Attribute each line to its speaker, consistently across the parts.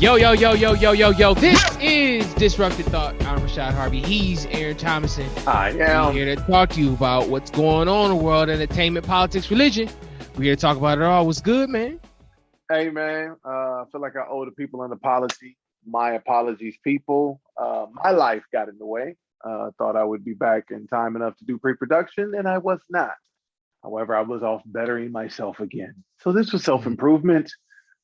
Speaker 1: Yo. This is Disrupted Thought. I'm Rashad Harvey. He's Aaron Thomason.
Speaker 2: I am.
Speaker 1: We're here to talk to you about what's going on in the world, entertainment, politics, religion. We're here to talk about it all. What's good, man?
Speaker 2: Hey, man. I feel like I owe the people an apology. My apologies, people. My life got in the way. Thought I would be back in time enough to do pre-production, and I was not. However, I was off bettering myself again. So this was self-improvement.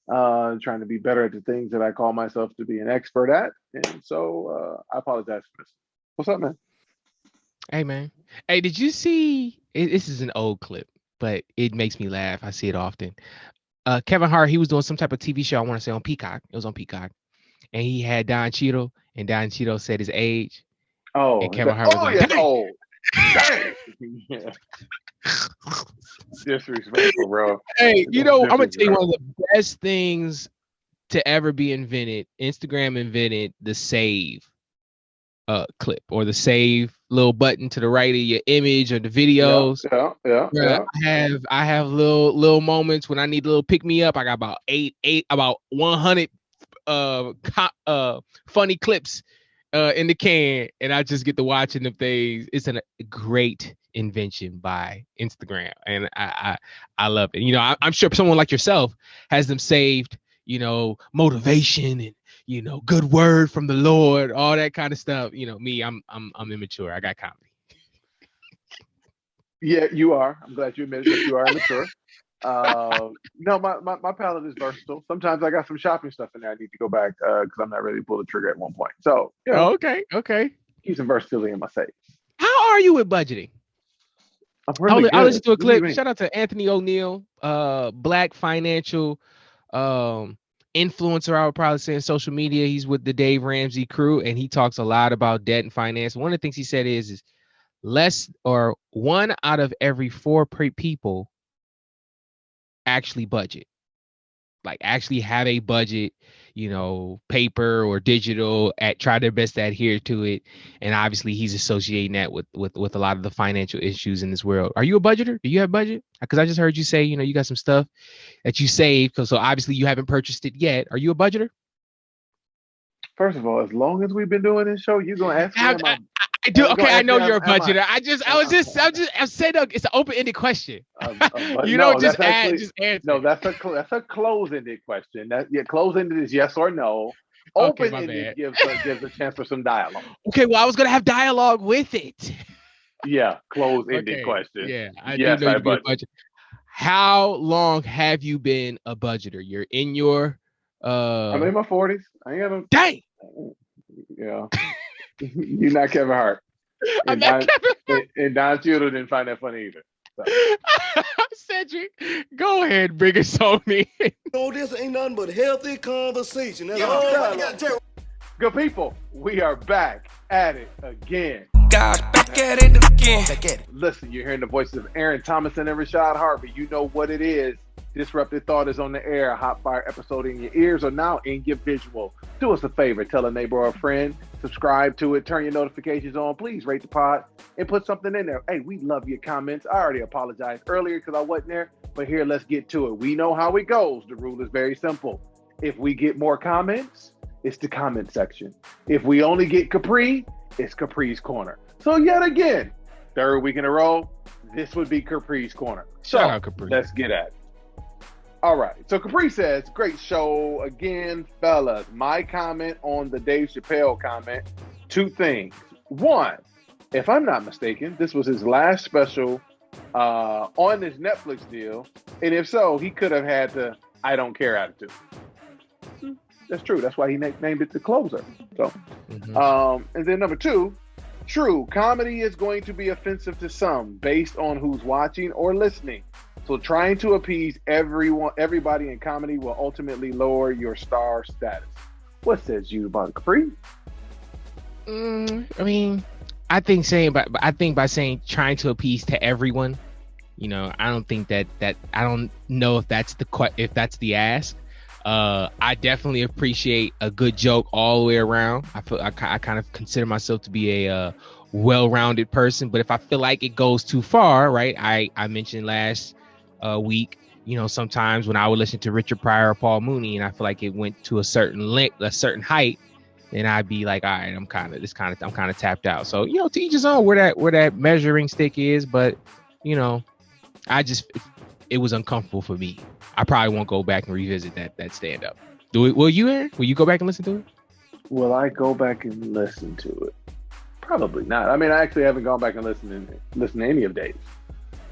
Speaker 2: Trying to be better at the things that I call myself to be an expert at. And so I apologize for this. What's up, man?
Speaker 1: Hey, man. Hey, did you see, this is an old clip, but it makes me laugh. I see it often. Kevin Hart, he was doing some type of TV show, I want to say on Peacock. It was on Peacock. And he had Don Cheadle, and Don Cheadle said his age.
Speaker 2: Oh,
Speaker 1: and Kevin Hart was like,
Speaker 2: yeah, oh, dang. Yeah. Disrespectful, bro.
Speaker 1: Hey, I'm gonna tell you one of the best things to ever be invented. Instagram invented the save clip, or the save little button to the right of your image or the videos.
Speaker 2: Yeah.
Speaker 1: I have little moments when I need a little pick me up. I got about 100 funny clips in the can, and I just get to watching them things. It's a great invention by Instagram, and I love it. I'm sure someone like yourself has them saved, motivation and good word from the Lord, all that kind of stuff. Me, I'm immature. I got comedy.
Speaker 2: Yeah, you are. I'm glad you admitted that you are immature. No, my palette is versatile. Sometimes I got some shopping stuff in there I need to go back because I'm not ready to pull the trigger at one point. So
Speaker 1: okay.
Speaker 2: Keep some versatility in my saves.
Speaker 1: How are you with budgeting?
Speaker 2: I'll
Speaker 1: listen to a clip. Shout out to Anthony O'Neill, Black financial influencer, I would probably say, in social media. He's with the Dave Ramsey crew, and he talks a lot about debt and finance. One of the things he said is less, or 1 out of every 4 people actually budget, like actually have a budget, paper or digital, try their best to adhere to it. And obviously he's associating that with a lot of the financial issues in this world. Are you a budgeter? Do you have budget? Because I just heard you say, you got some stuff that you saved. So obviously you haven't purchased it yet. Are you a budgeter?
Speaker 2: First of all, as long as we've been doing this show, you're going to ask me.
Speaker 1: I do. Okay, I know you're a budgeter. I'm saying it's an open-ended question. Just answer.
Speaker 2: No, that's a close-ended question. Close-ended is yes or no. Open-ended gives a chance for some dialogue.
Speaker 1: Okay, well, I was gonna have dialogue with it.
Speaker 2: Yeah, close-ended question.
Speaker 1: Yeah, I do know you be a budget. How long have you been a budgeter? You're in your
Speaker 2: I'm in my 40s. I ain't got no.
Speaker 1: Dang.
Speaker 2: Yeah. You're not Kevin Hart.
Speaker 1: I'm not Kevin Hart.
Speaker 2: And Don Cheadle didn't find that funny either. So.
Speaker 1: Cedric, go ahead, bring us on in.
Speaker 3: This ain't nothing but healthy conversation.
Speaker 2: Good people, we are back at it again.
Speaker 3: God, back at it again.
Speaker 2: Listen, you're hearing the voices of Aaron Thomason and Rashad Harvey. You know what it is. Disrupted Thought is on the air. A hot fire episode in your ears or now in your visual. Do us a favor. Tell a neighbor or a friend. Subscribe to it. Turn your notifications on. Please rate the pod and put something in there. Hey, we love your comments. I already apologized earlier because I wasn't there. But here, let's get to it. We know how it goes. The rule is very simple. If we get more comments, it's the comment section. If we only get Capri, it's Capri's Corner. So yet again, 3rd week in a row, this would be Capri's Corner. So
Speaker 1: shout out, Capri.
Speaker 2: Let's get at it. All right. So Capri says, great show again, fellas. My comment on the Dave Chappelle comment, 2 things. 1, if I'm not mistaken, this was his last special on this Netflix deal. And if so, he could have had the I don't care attitude. That's true. That's why he named it The Closer. So, and then number 2, true, comedy is going to be offensive to some based on who's watching or listening. So trying to appease everybody in comedy will ultimately lower your star status. What says you about Capri?
Speaker 1: I think by saying trying to appease to everyone, I don't think that I don't know if that's the ask. I definitely appreciate a good joke all the way around. I kind of consider myself to be a well-rounded person, but if I feel like it goes too far, right? I mentioned last week, sometimes when I would listen to Richard Pryor or Paul Mooney and I feel like it went to a certain length, a certain height, then I'd be like, all right, I'm kind of tapped out. So, to each his own where that measuring stick is. But, it was uncomfortable for me. I probably won't go back and revisit that stand up. Will you, Aaron? Will you go back and listen to it?
Speaker 2: Will I go back and listen to it? Probably not. I mean, I actually haven't gone back and listened to any of Dave's.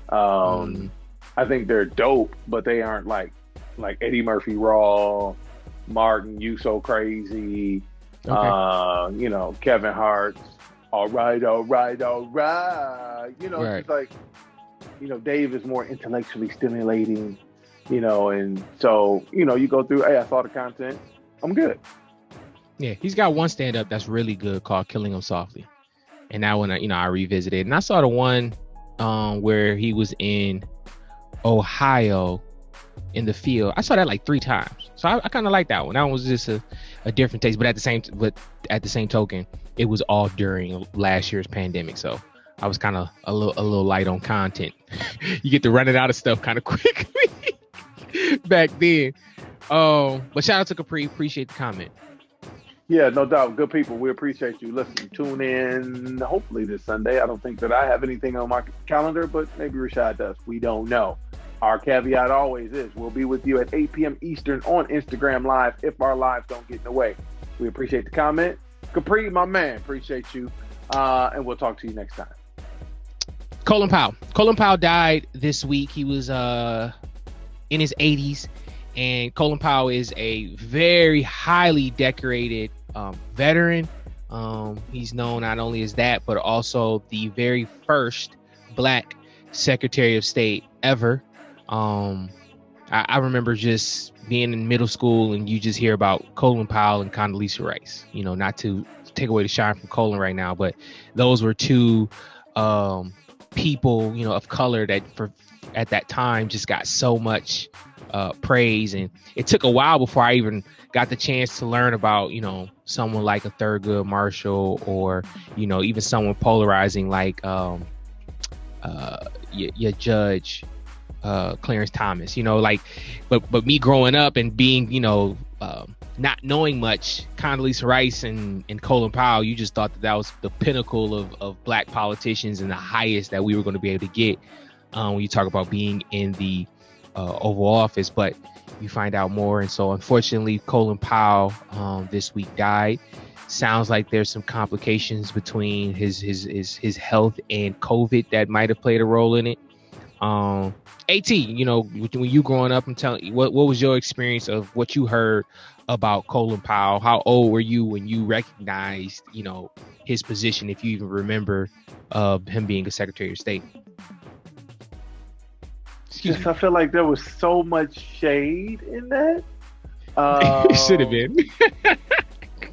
Speaker 2: I think they're dope, but they aren't like Eddie Murphy Raw, Martin, You So Crazy,
Speaker 1: Okay.
Speaker 2: Kevin Hart's All Right.
Speaker 1: Right.
Speaker 2: It's like, Dave is more intellectually stimulating, and so, you go through, hey, I saw the content, I'm good.
Speaker 1: Yeah, he's got one stand up that's really good called Killing Him Softly. And that one, I revisited. And I saw the one where he was in Ohio in the field. I saw that like 3 times. So I kind of like that one. That one was just a different taste. But at the same token, it was all during last year's pandemic. So I was kind of a little light on content. You get to run it out of stuff kind of quickly back then. But shout out to Capri. Appreciate the comment.
Speaker 2: Yeah, no doubt. Good people. We appreciate you listening. Tune in hopefully this Sunday. I don't think that I have anything on my calendar, but maybe Rashad does. We don't know. Our caveat always is we'll be with you at 8 p.m. Eastern on Instagram Live if our lives don't get in the way. We appreciate the comment. Capri, my man, appreciate you. And we'll talk to you next time.
Speaker 1: Colin Powell died this week. He was in his 80s. And Colin Powell is a very highly decorated veteran. He's known not only as that, but also the very first Black Secretary of State ever. I remember just being in middle school and you just hear about Colin Powell and Condoleezza Rice. Not to take away the shine from Colin right now, but those were 2 people, of color that at that time just got so much praise. And it took a while before I even got the chance to learn about, someone like a Thurgood Marshall or, even someone polarizing like your judge, Clarence Thomas, but me growing up and being, not knowing much, Condoleezza Rice and Colin Powell, you just thought that was the pinnacle of Black politicians and the highest that we were going to be able to get when you talk about being in the Oval Office. But you find out more. And so unfortunately, Colin Powell this week died. Sounds like there's some complications between his health and COVID that might have played a role in it. AT, when you growing up, and telling what was your experience of what you heard about Colin Powell? How old were you when you recognized, his position, if you even remember him being a Secretary of State?
Speaker 2: I feel like there was so much shade in that.
Speaker 1: It should have been.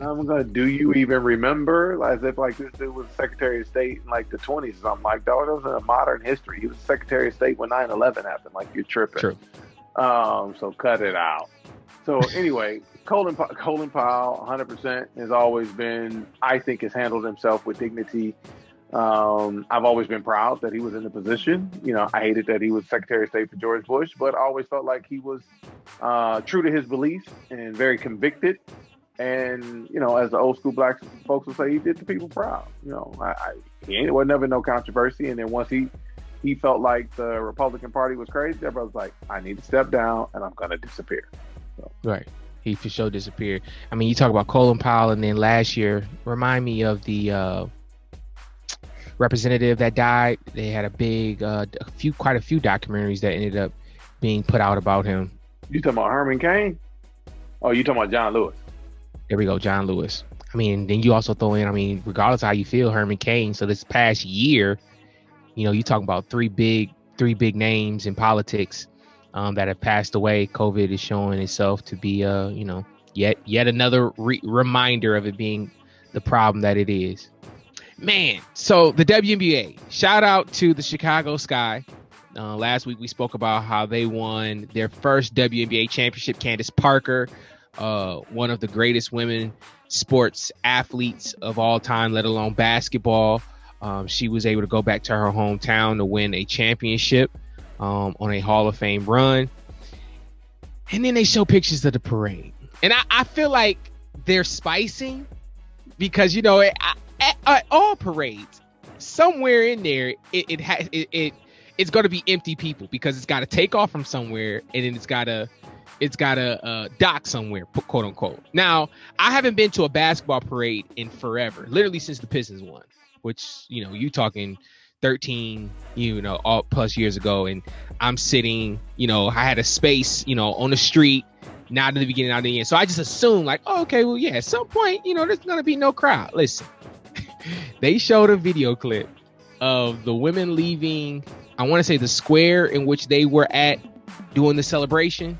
Speaker 2: I'm gonna. Do you even remember? As if like this dude was Secretary of State in like the 20s or something. Like, dog, that was in a modern history. He was Secretary of State when 9/11 happened. Like, you're tripping.
Speaker 1: True.
Speaker 2: So cut it out. So anyway, Colin Powell, 100% has always been. I think has handled himself with dignity. I've always been proud that he was in the position. I hated that he was Secretary of State for George Bush, but I always felt like he was true to his beliefs and very convicted. And, as the old school Black folks will say, he did the people proud. He wasn't never no controversy. And then once he felt like the Republican Party was crazy, everybody was like, I need to step down and I'm going to disappear. So.
Speaker 1: Right. He for sure disappeared. I mean, you talk about Colin Powell, and then last year, remind me of the representative that died. They had a big, quite a few documentaries that ended up being put out about him.
Speaker 2: You talking about Herman Cain? Oh, you talking about John Lewis?
Speaker 1: There we go, John Lewis. I mean, then you also throw in, regardless of how you feel, Herman Cain. So this past year, you talk about three big names in politics that have passed away. COVID is showing itself to be, yet another reminder of it being the problem that it is. Man, so the WNBA, shout out to the Chicago Sky. Last week we spoke about how they won their first WNBA championship. Candace Parker, one of the greatest women sports athletes of all time, let alone basketball. She was able to go back to her hometown to win a championship on a Hall of Fame run. And then they show pictures of the parade. And I feel like they're spicing because, you know, at all parades, somewhere in there, it's going to be empty people because it's got to take off from somewhere and then it's got to dock somewhere, quote unquote. Now, I haven't been to a basketball parade in forever, literally since the Pistons won, which, you know, you talking 13, you know, all plus years ago. And I'm sitting, you know, I had a space, you know, on the street, not in the beginning, not in the end. So I just assumed like, oh, okay, well, yeah, at some point, you know, there's going to be no crowd. Listen, they showed a video clip of the women leaving, I want to say the square in which they were at doing the celebration.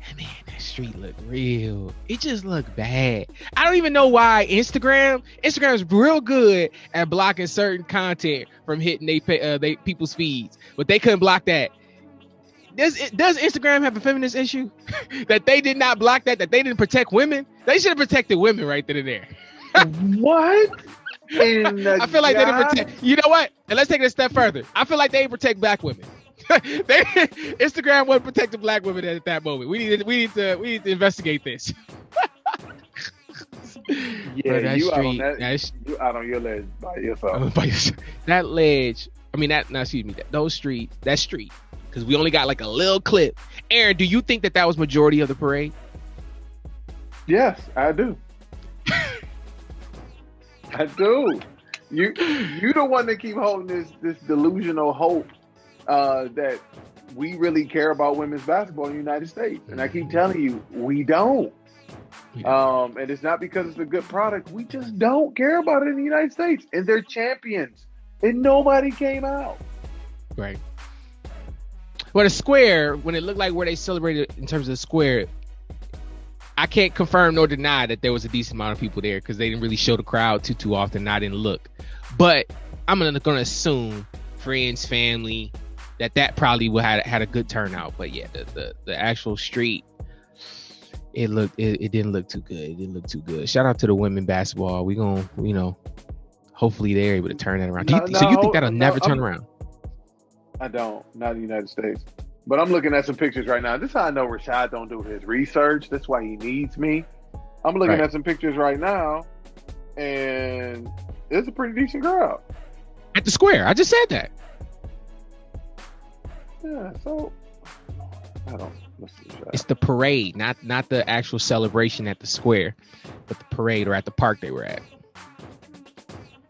Speaker 1: And man, that street looked real. It just looked bad. I don't even know why Instagram is real good at blocking certain content from hitting they people's feeds, but they couldn't block that. Does Instagram have a feminist issue that they did not block that they didn't protect women? They should have protected women right then and there.
Speaker 2: What?
Speaker 1: I feel like they didn't protect. You know what? And let's take it a step further. I feel like they didn't protect black women. Instagram wasn't protecting black women at that moment. We need to investigate this.
Speaker 2: Yeah, you out on your ledge by yourself.
Speaker 1: That ledge. I mean that street. Because we only got like a little clip. Aaron, do you think that was majority of the parade?
Speaker 2: Yes, I do. I do. You the one that keep holding this delusional hope that we really care about women's basketball in the United States. And I keep telling you, we don't. And it's not because it's a good product. We just don't care about it in the United States. And they're champions. And nobody came out.
Speaker 1: Right. Well, the square, when it looked like where they celebrated in terms of the square, I can't confirm nor deny that there was a decent amount of people there because they didn't really show the crowd too often. And I didn't look. But I'm going to assume friends, family, that probably would had a good turnout. But yeah, the actual street, it didn't look too good. It didn't look too good. Shout out to the women basketball. We gonna, you know, hopefully they're able to turn that around. So you think that'll never turn around?
Speaker 2: I don't. Not in the United States. But I'm looking at some pictures right now. This is how I know Rashad don't do his research. That's why he needs me. I'm looking at some pictures right now, and it's a pretty decent crowd.
Speaker 1: At the square. I just said that.
Speaker 2: Yeah, so I don't.
Speaker 1: It's the parade, not the actual celebration at the square, but the parade or at the park they were at.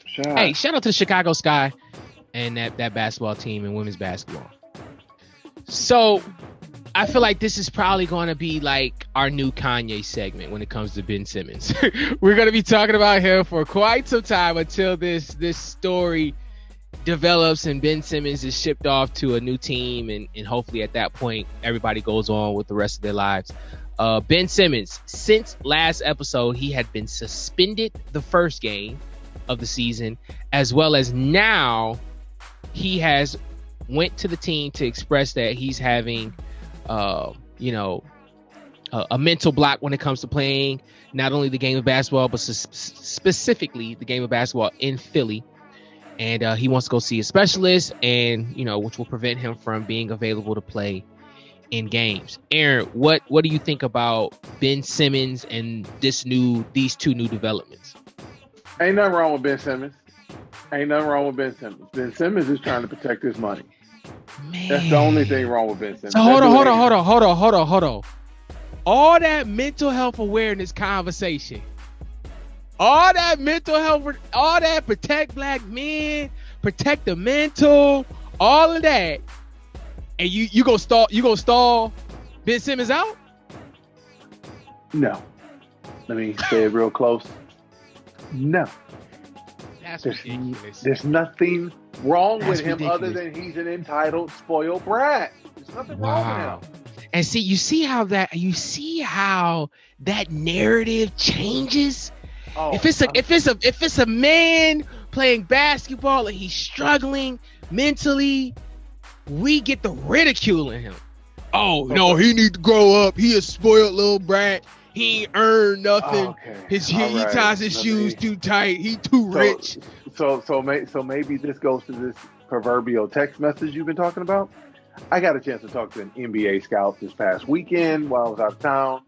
Speaker 1: Hey, shout out to the Chicago Sky and that basketball team and women's basketball. So I feel like this is probably going to be like our new Kanye segment when it comes to Ben Simmons. We're going to be talking about him for quite some time until this story develops and Ben Simmons is shipped off to a new team, and hopefully at that point everybody goes on with the rest of their lives. Ben Simmons, since last episode, he had been suspended the first game of the season, as well as now he has went to the team to express that he's having a mental block when it comes to playing not only the game of basketball but specifically the game of basketball in Philly. And he wants to go see a specialist, and which will prevent him from being available to play in games. Aaron, what do you think about Ben Simmons and these two new developments?
Speaker 2: Ain't nothing wrong with Ben Simmons. Ben Simmons is trying to protect his money. Man. That's the only thing wrong with Ben Simmons.
Speaker 1: So hold on. All that mental health awareness conversation. All that mental health, all that protect black men, protect the mental, all of that, and you gonna stall Ben Simmons out?
Speaker 2: No. Let me say it real close. No.
Speaker 1: That's ridiculous.
Speaker 2: There's nothing wrong with him
Speaker 1: ridiculous.
Speaker 2: Other than he's an entitled, spoiled brat. There's nothing wrong with him.
Speaker 1: And see, you see how that narrative changes. Oh, if it's a man playing basketball and he's struggling mentally, we get the ridiculing him. Oh no, he need to grow up. He a spoiled little brat. He ain't earned nothing. Okay. He ties his shoes too tight. He too rich.
Speaker 2: So maybe this goes to this proverbial text message you've been talking about. I got a chance to talk to an NBA scout this past weekend while I was out of town.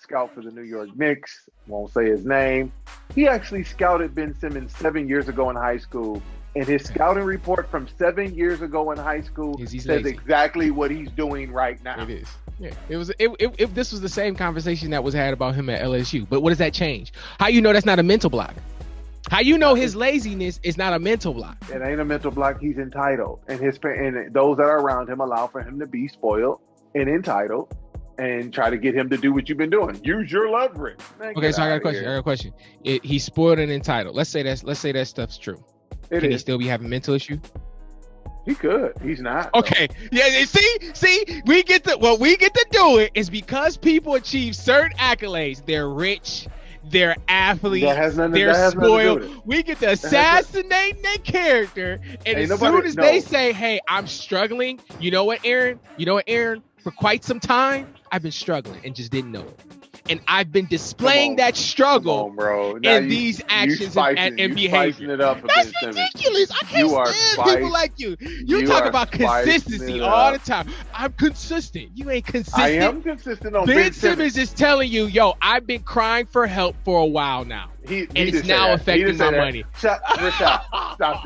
Speaker 2: Scout for the New York Knicks. Won't say his name. He actually scouted Ben Simmons 7 years ago in high school. And his scouting report from 7 years ago in high school says
Speaker 1: lazy.
Speaker 2: exactly what he's doing right now.
Speaker 1: It is. Yeah, it was. If this was the same conversation that was had about him at LSU, but what does that change? How you know that's not a mental block? How you know his laziness is not a mental block?
Speaker 2: It ain't a mental block. He's entitled, and those that are around him allow for him to be spoiled and entitled, and try to get him to do what you've been doing. Use your leverage. Man,
Speaker 1: okay, so I got a question. He's spoiled and entitled. Let's say that stuff's true. Can he still be having mental issue?
Speaker 2: He could. He's not.
Speaker 1: Okay. Yeah. See, we get to do it is because people achieve certain accolades. They're rich. They're athletes. They're spoiled. We get to assassinate their character, and as soon as they say, "Hey, I'm struggling," you know what, Aaron? For quite some time, I've been struggling and just didn't know it. And I've been displaying that struggle in these actions and behavior. That's ridiculous. I can't stand people like you. You talk about consistency all the time. I'm consistent. You ain't consistent.
Speaker 2: I am consistent on
Speaker 1: Ben Simmons is telling you, yo, I've been crying for help for a while now. And it's now affecting my money.
Speaker 2: Rashad, stop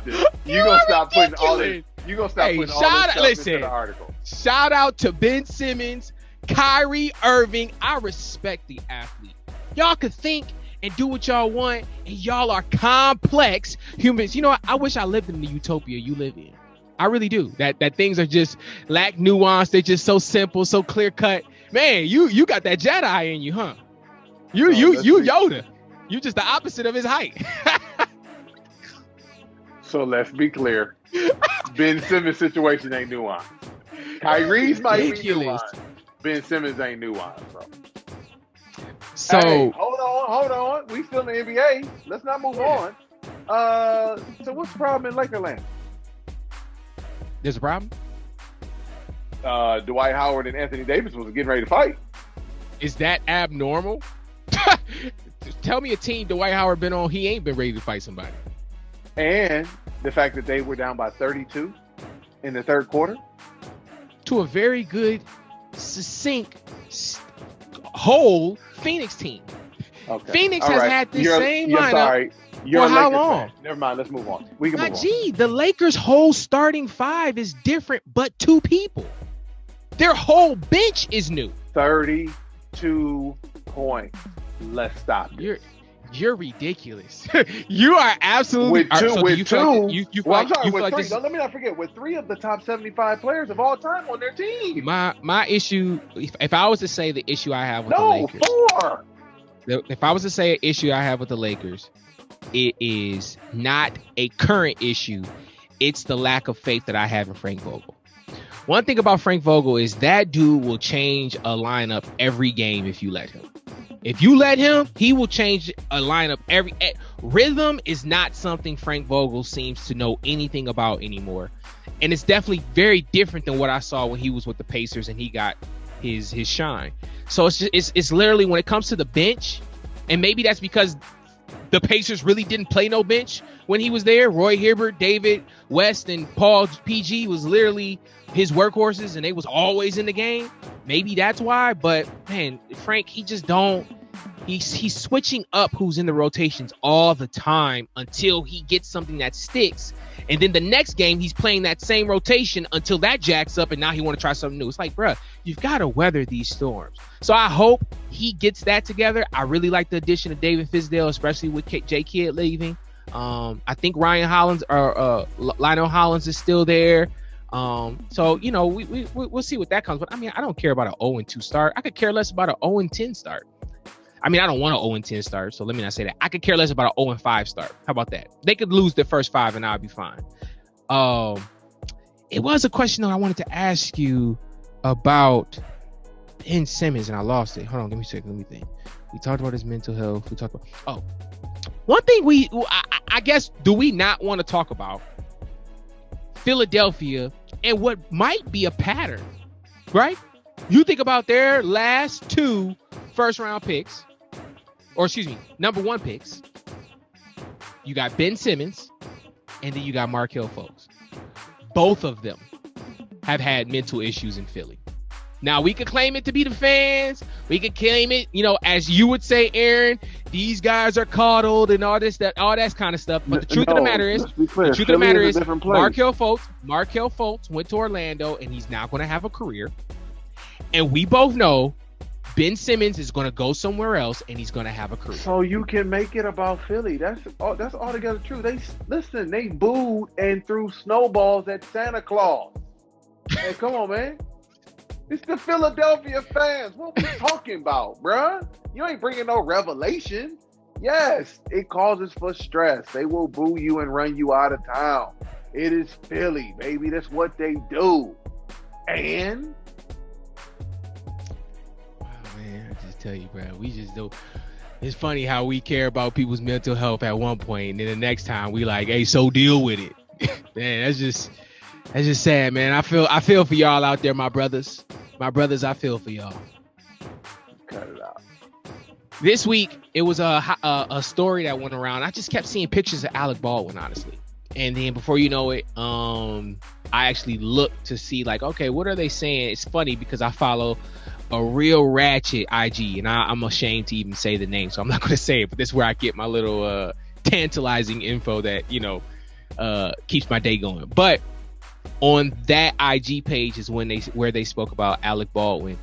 Speaker 2: this. You're going to stop putting all this. You're going to stop putting all this stuff into the article.
Speaker 1: Shout out to Ben Simmons, Kyrie Irving. I respect the athlete. Y'all can think and do what y'all want, and y'all are complex humans. You know what? I wish I lived in the utopia you live in. I really do. That things are just lack nuance. They're just so simple, so clear cut. Man, you got that Jedi in you, huh? You Yoda. You just the opposite of his height.
Speaker 2: So let's be clear. Ben Simmons' situation ain't nuanced. Kyrie's might be nuanced. Ben Simmons ain't nuanced, bro.
Speaker 1: So
Speaker 2: hey, hold on. We still in the NBA. Let's not move on. So what's the problem in Lakerland?
Speaker 1: There's a problem?
Speaker 2: Dwight Howard and Anthony Davis was getting ready to fight.
Speaker 1: Is that abnormal? Tell me a team Dwight Howard been on, he ain't been ready to fight somebody.
Speaker 2: And the fact that they were down by 32 in the third quarter.
Speaker 1: To a very good, succinct, whole Phoenix team.
Speaker 2: Okay.
Speaker 1: Phoenix has had the same lineup for how long?
Speaker 2: Never mind. Let's move on. We can move on.
Speaker 1: The Lakers' whole starting five is different, but two people. Their whole bench is new.
Speaker 2: 32 points. Let's stop.
Speaker 1: You're ridiculous. You are absolutely
Speaker 2: with two. Let me not forget, with 3 of the top 75 players of all time on their team.
Speaker 1: My issue, if I was to say the issue I have with the Lakers,
Speaker 2: 4.
Speaker 1: If I was to say an issue I have with the Lakers, it is not a current issue. It's the lack of faith that I have in Frank Vogel. One thing about Frank Vogel is that dude will change a lineup every game if you let him. If you let him, he will change a lineup every. Rhythm is not something Frank Vogel seems to know anything about anymore, and it's definitely very different than what I saw when he was with the Pacers and he got his shine. So it's literally when it comes to the bench, and maybe that's because the Pacers really didn't play no bench when he was there. Roy Hibbert, David West, and Paul PG was literally his workhorses, and they was always in the game. Maybe that's why. But man, Frank, he just don't. He's switching up who's in the rotations all the time until he gets something that sticks, and then the next game he's playing that same rotation until that jacks up, and now he want to try something new. It's like, bruh, you've got to weather these storms. So I hope he gets that together. I really like the addition of David Fizdale, especially with J. Kidd leaving. I think Ryan Hollins or Lionel Hollins is still there. So you know, we'll see what that comes. But I mean, I don't care about an 0-2 start. I could care less about an 0-10 start. I mean, I don't want an 0-10 start, so let me not say that. I could care less about an 0-5 start. How about that? They could lose their first 5 and I'll be fine. It was a question that I wanted to ask you about Ben Simmons, and I lost it. Hold on, give me a second. Let me think. We talked about his mental health. We talked about one thing I guess, do we not want to talk about Philadelphia and what might be a pattern, right? You think about their last 2 first-round picks, or excuse me, number 1 picks. You got Ben Simmons, and then you got Markelle Fultz. Both of them have had mental issues in Philly. Now, we could claim it to be the fans. We could claim it, as you would say, Aaron, these guys are coddled and all that kind of stuff. But the truth of the matter is, Markelle Fultz went to Orlando, and he's now going to have a career. And we both know Ben Simmons is going to go somewhere else, and he's going to have a career.
Speaker 2: So you can make it about Philly. That's altogether true. They booed and threw snowballs at Santa Claus. Hey, come on, man. It's the Philadelphia fans. What we talking about, bruh? You ain't bringing no revelation. Yes, it causes for stress. They will boo you and run you out of town. It is Philly, baby. That's what they do. And
Speaker 1: man, I just tell you, bro, we just do. It's funny how we care about people's mental health at one point, and then the next time we like, hey, so deal with it. Man, that's just sad, man. I feel for y'all out there, my brothers. I feel for y'all.
Speaker 2: Cut it out.
Speaker 1: This week, it was a story that went around. I just kept seeing pictures of Alec Baldwin, honestly. And then before you know it, I actually looked to see, like, okay, what are they saying? It's funny because I follow a real ratchet IG, and I'm ashamed to even say the name, so I'm not going to say it. But this is where I get my little tantalizing info that, keeps my day going. But on that IG page is where they spoke about Alec Baldwin,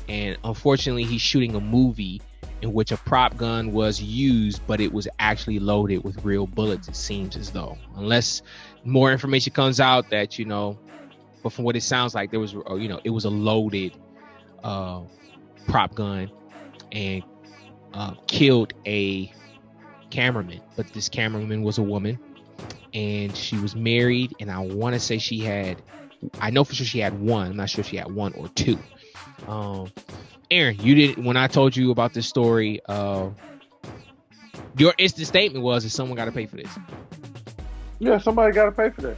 Speaker 1: and unfortunately he's shooting a movie in which a prop gun was used, but it was actually loaded with real bullets. It seems as though, unless more information comes out that but from what it sounds like, there was it was a loaded prop gun and killed a cameraman. But this cameraman was a woman, and she was married, and I want to say I know for sure she had one. I'm not sure if she had one or two. Aaron, you didn't, when I told you about this story, your instant statement was that someone got to pay for this.
Speaker 2: Yeah, somebody got to pay for that.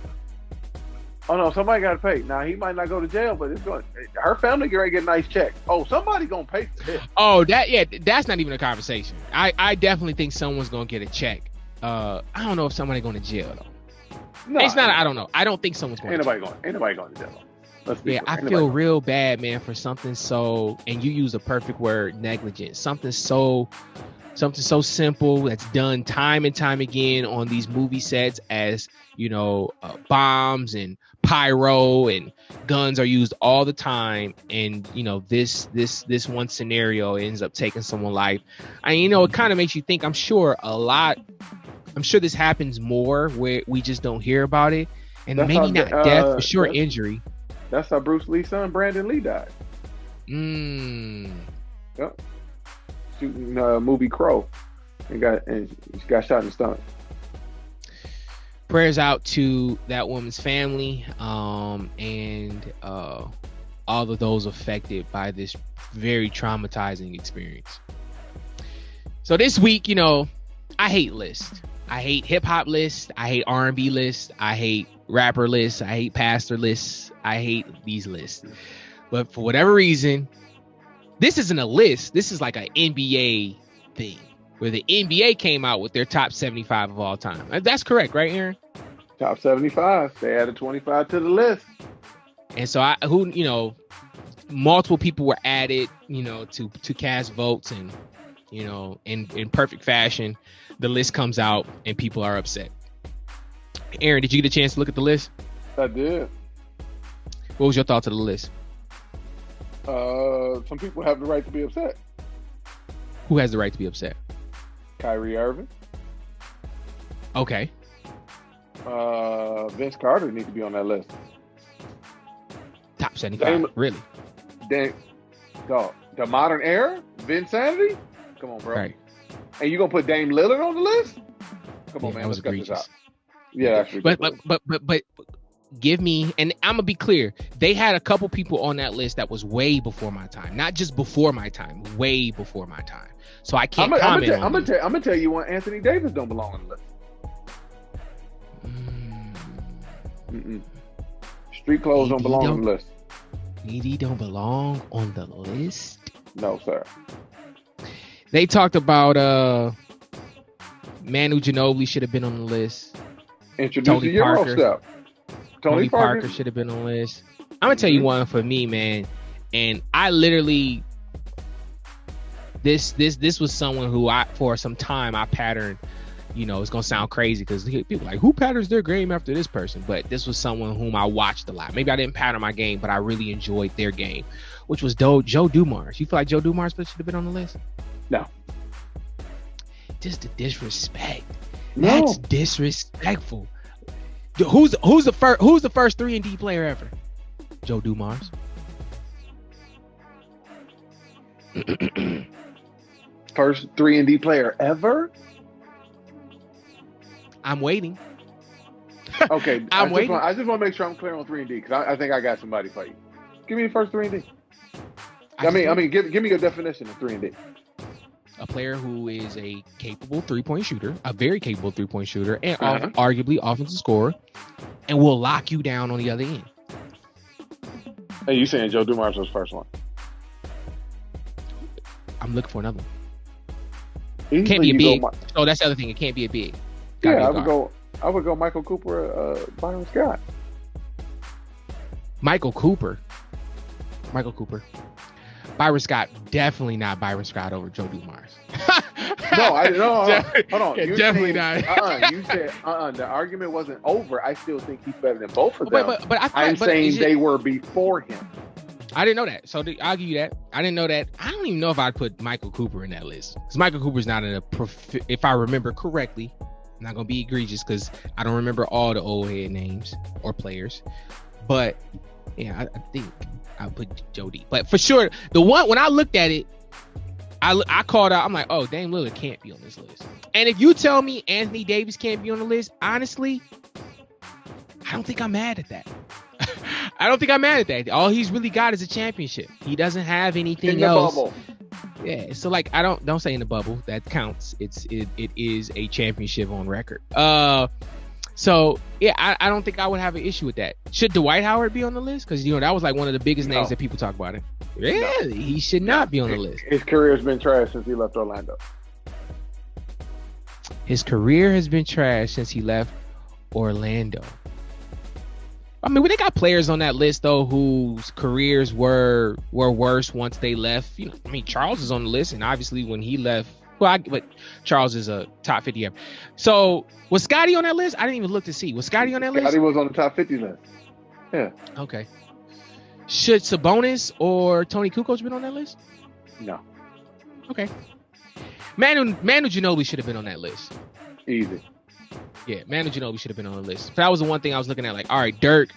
Speaker 2: Oh no, somebody got to pay. Now he might not go to jail, but her family gonna get a nice check. Oh, somebody gonna pay for this.
Speaker 1: Oh, that's not even a conversation. I definitely think someone's gonna get a check. I don't know if somebody going to jail though. No, it's not. I don't know. I don't think someone's going. Ain't nobody going to jail. I feel real bad, man, for something so. And you use the perfect word, negligent. Something so simple that's done time and time again on these movie sets, as bombs and pyro and guns are used all the time. And this one scenario ends up taking someone's life. It kind of makes you think. I'm sure this happens more where we just don't hear about it, and that's maybe not death, for sure injury.
Speaker 2: That's how Bruce Lee's son Brandon Lee died. Yep. Shooting movie Crow, and got shot in the stomach.
Speaker 1: Prayers out to that woman's family, and all of those affected by this very traumatizing experience. So this week, I hate lists. I hate hip hop lists. I hate R&B lists. I hate rapper lists. I hate pastor lists. I hate these lists. But for whatever reason, this isn't a list. This is like an NBA thing where the NBA came out with their top 75 of all time. That's correct, right, Aaron?
Speaker 2: Top 75. They added 25 to the list.
Speaker 1: And so multiple people were added, to cast votes, and in perfect fashion, the list comes out and people are upset. Aaron, did you get a chance to look at the list?
Speaker 2: I did.
Speaker 1: What was your thoughts of the list?
Speaker 2: Some people have the right to be upset.
Speaker 1: Who has the right to be upset?
Speaker 2: Kyrie Irving.
Speaker 1: Okay.
Speaker 2: Vince Carter needs to be on that list.
Speaker 1: Top 75, really?
Speaker 2: The modern era? Vinsanity? Come on, bro.
Speaker 1: Right.
Speaker 2: And you gonna put Dame Lillard on the list? Come on, man. Let's cut this out. Yeah, that's ridiculous.
Speaker 1: But give me, and I'm gonna be clear. They had a couple people on that list that was way before my time, not just before my time, way before my time. So I can't comment. I'm
Speaker 2: gonna tell you when Anthony Davis don't belong on the list. Street clothes don't belong on the list.
Speaker 1: AD don't belong on the list?
Speaker 2: No, sir.
Speaker 1: They talked about Manu Ginobili should have been on the list.
Speaker 2: Introduce the Euro step.
Speaker 1: Tony Parker should have been on the list. I'm gonna tell you one for me, man. And I literally, this was someone who for some time I patterned. You know, it's gonna sound crazy because people are like, who patterns their game after this person? But this was someone whom I watched a lot. Maybe I didn't pattern my game, but I really enjoyed their game, which was Joe Dumars. You feel like Joe Dumars should have been on the list?
Speaker 2: No.
Speaker 1: Just the disrespect.
Speaker 2: No.
Speaker 1: That's disrespectful. Who's the first 3-and-D player ever? Joe Dumars.
Speaker 2: First 3-and-D player ever?
Speaker 1: I'm waiting.
Speaker 2: Okay,
Speaker 1: I'm waiting.
Speaker 2: I just want to make sure I'm clear on 3-and-D because I think I got somebody for you. Give me the first 3-and-D. I mean, give me your definition of 3-and-D.
Speaker 1: A player who is a capable three-point shooter, a very capable three-point shooter, and arguably offensive scorer, and will lock you down on the other end.
Speaker 2: Hey, you saying Joe Dumars was the first one?
Speaker 1: I'm looking for another one.
Speaker 2: Easily
Speaker 1: Can't be a big. Oh, that's the other thing. It can't be a big.
Speaker 2: I would go Michael Cooper, Byron Scott.
Speaker 1: Michael Cooper. Byron Scott, definitely not Byron Scott over Joe Dumars.
Speaker 2: No, hold on.
Speaker 1: Yeah, definitely not.
Speaker 2: You said the argument wasn't over. I still think he's better than both of them.
Speaker 1: But
Speaker 2: I'm saying they were before him.
Speaker 1: I didn't know that, so I'll give you that. I didn't know that. I don't even know if I'd put Michael Cooper in that list because Michael Cooper's not if I remember correctly. I'm not gonna be egregious because I don't remember all the old head names or players, but yeah, I think I'll put Joe D. But for sure, the one when I looked at it, I called out. I'm like, oh, Dame Lillard can't be on this list. And if you tell me Anthony Davis can't be on the list, honestly, I don't think I'm mad at that. I don't think I'm mad at that. All he's really got is a championship. He doesn't have anything else. Bubble. Yeah, so like I don't say in the bubble. That counts. It is a championship on record. So yeah, I don't think I would have an issue with that. Should Dwight Howard be on the list? Because that was like one of the biggest names that people talk about. Really, he should not be on the list.
Speaker 2: His career's been trash since he left Orlando.
Speaker 1: His career has been trash since he left Orlando. I mean, they got players on that list though whose careers were worse once they left. I mean, Charles is on the list, and obviously when he left, but Charles is a top 50 ever. So was Scotty on that list? I didn't even look to see. Was Scotty on that list?
Speaker 2: Scotty was on the top 50 list. Yeah.
Speaker 1: Okay. Should Sabonis or Tony Kukoc been on that list?
Speaker 2: No.
Speaker 1: Okay. Manu Ginobili should have been on that list.
Speaker 2: Easy.
Speaker 1: Yeah, Manu Ginobili should have been on the list. That was the one thing I was looking at. Like, all right, Dirk,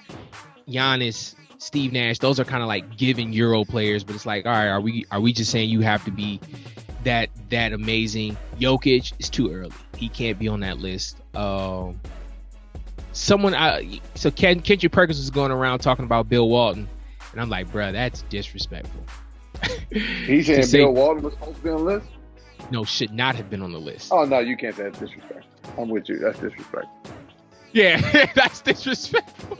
Speaker 1: Giannis, Steve Nash, those are kind of like given Euro players, but it's like, all right, are we just saying you have to be that amazing? Jokic is too early. He can't be on that list. So Kendrick Perkins was going around talking about Bill Walton, and I'm like, bruh, that's disrespectful.
Speaker 2: He said Bill Walton was supposed to be on the list?
Speaker 1: No, should not have been on the list.
Speaker 2: Oh no, you can't say that's disrespectful. I'm with you. That's disrespectful.
Speaker 1: Yeah, that's disrespectful.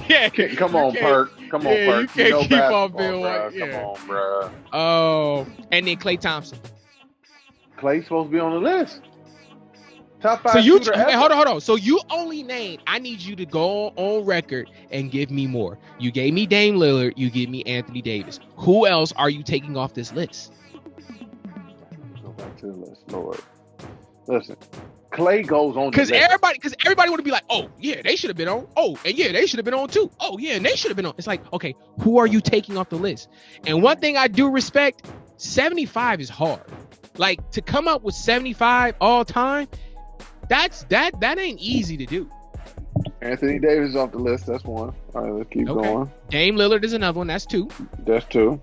Speaker 1: Yeah,
Speaker 2: come on, Perk. Come on, Perk.
Speaker 1: You can't keep on Bill Walton.
Speaker 2: Come on, bro.
Speaker 1: Oh, and then Klay Thompson.
Speaker 2: Klay's supposed to be on the list. Top 5
Speaker 1: so
Speaker 2: shooter ever.
Speaker 1: Hold on. So you only named. I need you to go on record and give me more. You gave me Dame Lillard. You give me Anthony Davis. Who else are you taking off this list?
Speaker 2: Go back to the list, Lord. Listen, Klay goes on
Speaker 1: because everybody would be like, oh yeah, they should have been on. Oh, and yeah, they should have been on too. Oh yeah, and they should have been on. It's like, okay, who are you taking off the list? And one thing I do respect, 75 is hard. Like to come up with 75 all time, that ain't easy to do.
Speaker 2: Anthony Davis is off the list. That's one. All right, let's keep going.
Speaker 1: Dame Lillard is another one. That's 2.
Speaker 2: That's 2.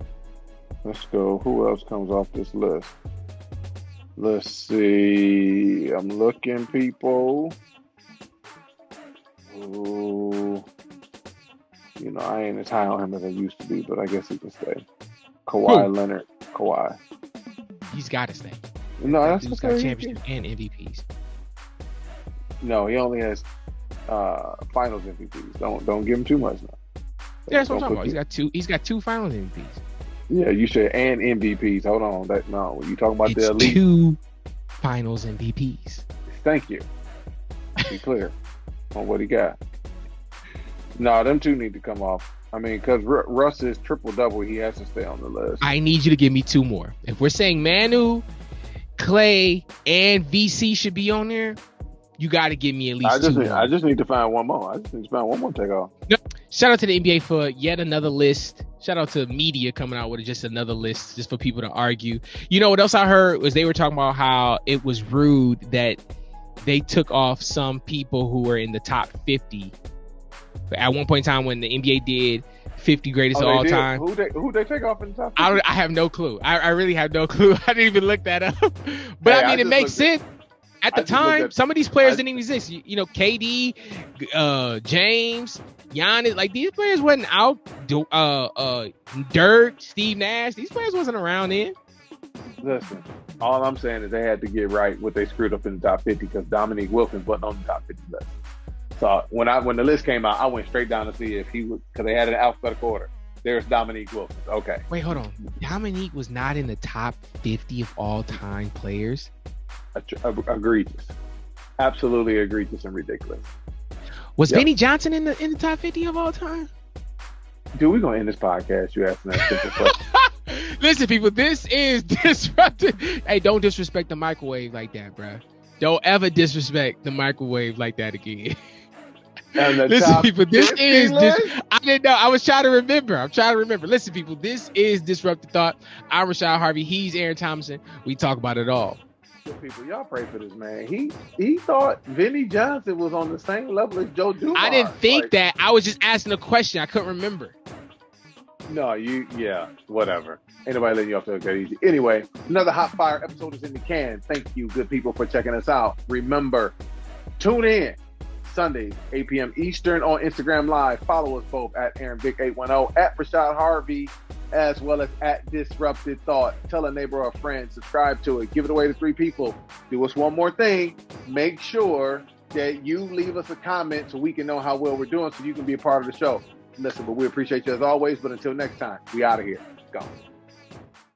Speaker 2: Let's go. Who else comes off this list? Let's see. I'm looking, people. Ooh. I ain't as high on him as I used to be, but I guess he can stay. Kawhi Leonard. Kawhi.
Speaker 1: He's got to stay.
Speaker 2: No, that's
Speaker 1: he's got championships and MVPs.
Speaker 2: No, he only has finals MVPs. Don't give him too much now.
Speaker 1: Yeah, that's what I'm talking about. He's got 2 finals MVPs.
Speaker 2: Yeah, you said and MVPs. Hold on, when you talking about the elite,
Speaker 1: 2 finals MVPs.
Speaker 2: Thank you. Be clear on what he got. No, them 2 need to come off. I mean, because Russ is triple-double. He has to stay on the list.
Speaker 1: I need you to give me two more. If we're saying Manu, Clay, and VC should be on there, you got to give me at least two more.
Speaker 2: I just need to find one more. I just need to find one more takeoff.
Speaker 1: No, shout out to the NBA for yet another list. Shout out to media coming out with just another list just for people to argue. You know what else I heard was they were talking about how it was rude that they took off some people who were in the top 50. At one point in time when the NBA did 50 greatest of all time.
Speaker 2: Who they take off in the top 50?
Speaker 1: I have no clue. I really have no clue. I didn't even look that up. But
Speaker 2: Hey,
Speaker 1: I mean, it makes sense. At the time, some of these players didn't even exist. You know, KD, James, Giannis, like these players wasn't out. Dirk, Steve Nash, these players wasn't around then.
Speaker 2: Listen, all I'm saying is they had to get right what they screwed up in the top 50 because Dominique Wilkins wasn't on the top 50 list. So when the list came out, I went straight down to see if he was, because they had it in alphabetical order. There's Dominique Wilkins. Okay.
Speaker 1: Wait, hold on. Dominique was not in the top 50 of all time players.
Speaker 2: Egregious. Absolutely egregious and ridiculous.
Speaker 1: Was Benny Johnson in the top 50 of all time?
Speaker 2: Dude, we're gonna end this podcast. You asking that simple question.
Speaker 1: Listen, people, this is disrupted. Hey, don't disrespect the microwave like that, bro. Don't ever disrespect the microwave like that again. Listen, people, this is I didn't know. I was trying to remember. I'm trying to remember. Listen, people, this is Disrupted Thought. I'm Rashad Harvey. He's Aaron Thompson. We talk about it all.
Speaker 2: People, y'all pray for this man. He thought Vinny Johnson was on the same level as Joe Dumars.
Speaker 1: I didn't think that. I was just asking a question. I couldn't remember.
Speaker 2: No, whatever. Ain't nobody letting you off that easy. Anyway, another hot fire episode is in the can. Thank you, good people, for checking us out. Remember, tune in Sunday, 8 p.m. Eastern on Instagram Live. Follow us both at AaronVic810, at Rashad Harvey, as well as at Disrupted Thought. Tell a neighbor or a friend, subscribe to it, give it away to 3 people. Do us one more thing. Make sure that you leave us a comment so we can know how well we're doing so you can be a part of the show. Listen, but we appreciate you as always. But until next time, we out of here. Go.